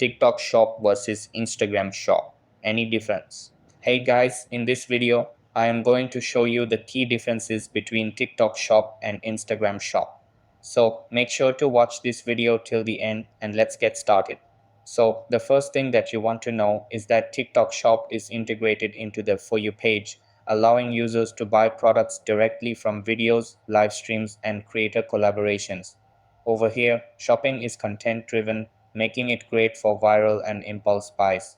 TikTok Shop versus Instagram Shop. Any difference? Hey guys, in this video, I am going to show you the key differences between TikTok Shop and Instagram Shop. So make sure to watch this video till the end and let's get started. So the first thing that you want to know is that TikTok Shop is integrated into the For You page, allowing users to buy products directly from videos, live streams, and creator collaborations. Over here, shopping is content driven, making it great for viral and impulse buys.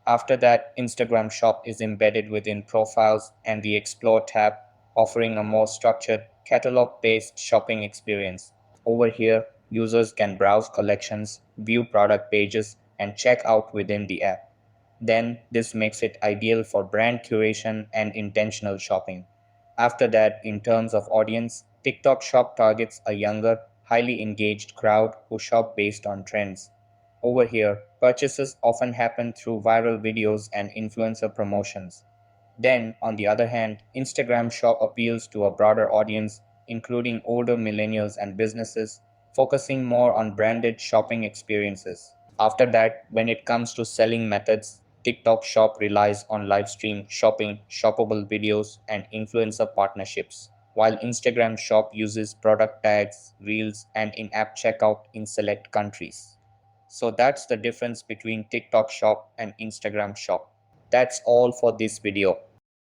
After that, Instagram Shop is embedded within profiles and the Explore tab, offering a more structured, catalog based shopping experience. Over here, users can browse collections, view product pages, and check out within the app. Then, this makes it ideal for brand curation and intentional shopping. After that, in terms of audience, TikTok Shop targets a younger, highly engaged crowd who shop based on trends. Over here, purchases often happen through viral videos and influencer promotions. Then, on the other hand, Instagram Shop appeals to a broader audience, including older millennials and businesses, focusing more on branded shopping experiences. After that, when it comes to selling methods, TikTok Shop relies on live stream shopping, shoppable videos, and influencer partnerships, while Instagram Shop uses product tags, reels, and in app checkout in select countries. So that's the difference between TikTok Shop and Instagram Shop. That's all for this video.